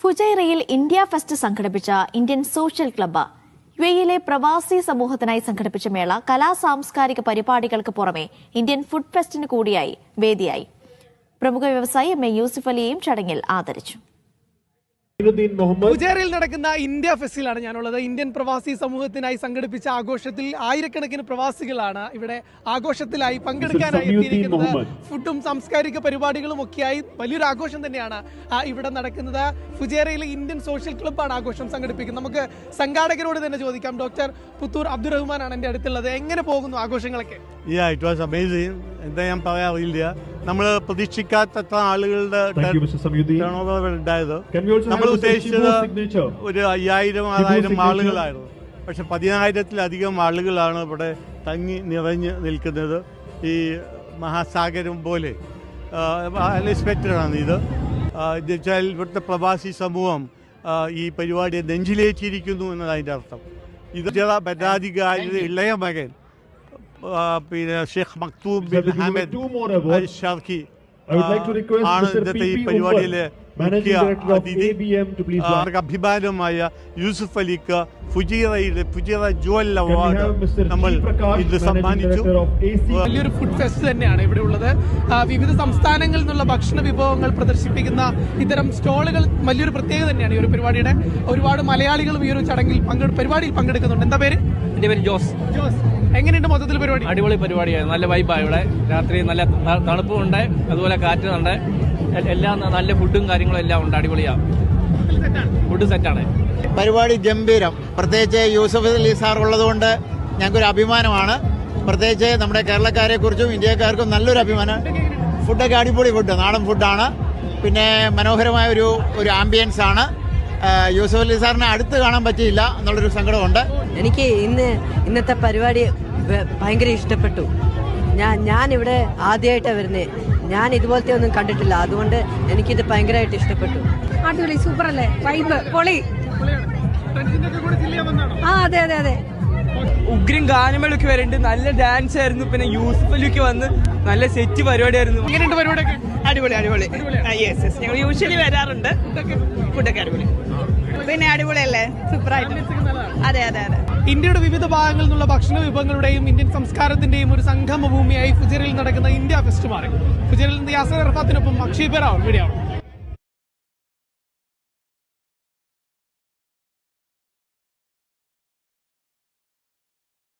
ഫുജൈറയിൽ India fest സംഘടിപ്പിച്ച Indian social club യുഎഇയിലെ പ്രവാസി സമൂഹത്തിനായി സംഘടിപ്പിച്ച മേള കലാ സാംസ്കാരിക പരിപാടികൾക്ക് പുറമെ ഇന്ത്യൻ ഫുഡ് ഫെസ്റ്റിന് കൂടിയായി വേദിയായി. പ്രമുഖ വ്യവസായി എം എ യൂസുഫ് അലിയെയും ചടങ്ങിൽ ആദരിച്ചു. ഫുജൈറയിൽ നടക്കുന്ന ഇന്ത്യ ഫെസ്റ്റിലാണ് ഞാനുള്ളത്. ഇന്ത്യൻ പ്രവാസി സമൂഹത്തിനായി സംഘടിപ്പിച്ച ആഘോഷത്തിൽ ആയിരക്കണക്കിന് പ്രവാസികളാണ് ഇവിടെ ആഘോഷത്തിലായി പങ്കെടുക്കാനായി എത്തിയിരിക്കുന്നത്. ഫുഡും സാംസ്കാരിക പരിപാടികളും ഒക്കെയായി വലിയൊരു ആഘോഷം തന്നെയാണ് ഇവിടെ നടക്കുന്നത്. ഫുജൈറയിലെ ഇന്ത്യൻ സോഷ്യൽ ക്ലബ്ബാണ് ആഘോഷം സംഘടിപ്പിക്കുന്നത്. നമുക്ക് സംഘാടകരോട് തന്നെ ചോദിക്കാം. ഡോക്ടർ പുത്തൂർ അബ്ദുറഹ്മാനാണ് എൻ്റെ അടുത്തുള്ളത്. എങ്ങനെ പോകുന്നു ആഘോഷങ്ങളൊക്കെ? എന്താ ഞാൻ പറയാറില്ല, നമ്മൾ പ്രതീക്ഷിക്കാത്ത ആളുകളുടെ ഉണ്ടായത്. നമ്മൾ ഉദ്ദേശിച്ചത് ഒരു 5000-6000 ആളുകളായിരുന്നു. പക്ഷെ 10,000-ത്തിലധികം ആളുകളാണ് ഇവിടെ തങ്ങി നിറഞ്ഞ് നിൽക്കുന്നത്. ഈ മഹാസാഗരം പോലെ അൺഎക്സ്പെക്റ്റഡാണ് ഇത്. എന്നുവെച്ചാൽ ഇവിടുത്തെ പ്രവാസി സമൂഹം ഈ പരിപാടിയെ നെഞ്ചിലേറ്റിയിരിക്കുന്നു എന്നതിൻ്റെ അർത്ഥം. ഇത് ഭരണാധികാരിയുടെ ഇളയ മകൻ പിന്നെ Sheikh Maktoum bin Hamad Al ഷാർഖി ആണ് ഇന്നത്തെ ഈ പരിപാടിയിലെ മുഖ്യ അതിഥി. അഭിമാനമായ യൂസുഫ് അലിക്ക് ഫുജൈറ ജുവൽ അവാർഡ് നമ്മൾ ഇത് സമ്മാനിച്ചു. വലിയൊരു ഫുഡ് ഫെസ്റ്റ് തന്നെയാണ് ഇവിടെ ഉള്ളത്. വിവിധ സംസ്ഥാനങ്ങളിൽ നിന്നുള്ള ഭക്ഷണ വിഭവങ്ങൾ പ്രദർശിപ്പിക്കുന്ന ഇത്തരം സ്റ്റോളുകൾ വലിയൊരു പ്രത്യേകത തന്നെയാണ് ഈ ഒരു പരിപാടിയുടെ. ഒരുപാട് മലയാളികളും ഈ ഒരു ചടങ്ങിൽ പരിപാടിയിൽ പങ്കെടുക്കുന്നുണ്ട്. എന്താ പേര്? എന്റെ പേര് ജോസ്. എങ്ങനെയുണ്ട് മൊത്തത്തിൽ പരിപാടി? അടിപൊളി പരിപാടിയാണ്. നല്ല വൈബാണ് ഇവിടെ. രാത്രി നല്ല തണുപ്പും ഉണ്ട്, അതുപോലെ കാറ്റുണ്ട്, എല്ലാം നല്ല ഫുഡും കാര്യങ്ങളും എല്ലാം ഉണ്ട്. അടിപൊളിയാണ്, ഫുഡ് സെറ്റാണ്. പരിപാടി ഗംഭീരം. പ്രത്യേകിച്ച് യൂസഫ് അലി സാർ ഉള്ളതുകൊണ്ട് ഞങ്ങൾക്കൊരു അഭിമാനമാണ്. പ്രത്യേകിച്ച് നമ്മുടെ കേരളക്കാരെ കുറിച്ചും ഇന്ത്യക്കാർക്കും നല്ലൊരു അഭിമാനം. ഫുഡൊക്കെ അടിപൊളി ഫുഡ്, നാടൻ ഫുഡാണ്. പിന്നെ മനോഹരമായ ഒരു ആംബിയൻസ് ആണ്. യൂസഫ് അലി സാറിനെ അടുത്ത് കാണാൻ പറ്റിയില്ല എന്നുള്ളൊരു സങ്കടമുണ്ട്. എനിക്ക് ഇന്നത്തെ പരിപാടി ഭയങ്കര ഇഷ്ടപ്പെട്ടു. ഞാനിവിടെ ആദ്യമായിട്ടാണ് വരുന്നത്. ഞാൻ ഇതുപോലത്തെ ഒന്നും കണ്ടിട്ടില്ല, അതുകൊണ്ട് എനിക്കിത് ഭയങ്കരമായിട്ട് ഇഷ്ടപ്പെട്ടു. അടിപൊളി, സൂപ്പർ അല്ലേ? വൈബ് പൊളി. അതെ അതെ അതെ. ഉഗ്രം ഗാനമേളൊക്കെ വരുന്നുണ്ട്, നല്ല ഡാൻസ് ആയിരുന്നു. പിന്നെ യൂസുഫ് അലിയൊക്കെ വന്ന് നല്ല സെറ്റ് പരിപാടിയായിരുന്നു. എങ്ങനെയുണ്ട് പരിപാടിയൊക്കെ? അടിപൊളി അടിപൊളി. യെസ്, ഞങ്ങൾ യൂഷ്വലി വരാറുണ്ട്. ഫുഡൊക്കെ അടിപൊളി. പിന്നെ അടിപൊളിയല്ലേ? സൂപ്പറായിട്ട്. അതെ അതെ അതെ. ഇന്ത്യയുടെ വിവിധ ഭാഗങ്ങളിൽ നിന്നുള്ള ഭക്ഷണ വിഭവങ്ങളുടെയും ഇന്ത്യൻ സംസ്കാരത്തിന്റെയും ഒരു സംഗമ ഭൂമിയായി ഫുജൈറയിൽ നടക്കുന്ന ഇന്ത്യ ഫെസ്റ്റ് മാറി. ഫുജൈറയിൽ നിന്ന് യാസർ അറഫാത്തിനൊപ്പം അക്ഷയ് ബെറാവൺ.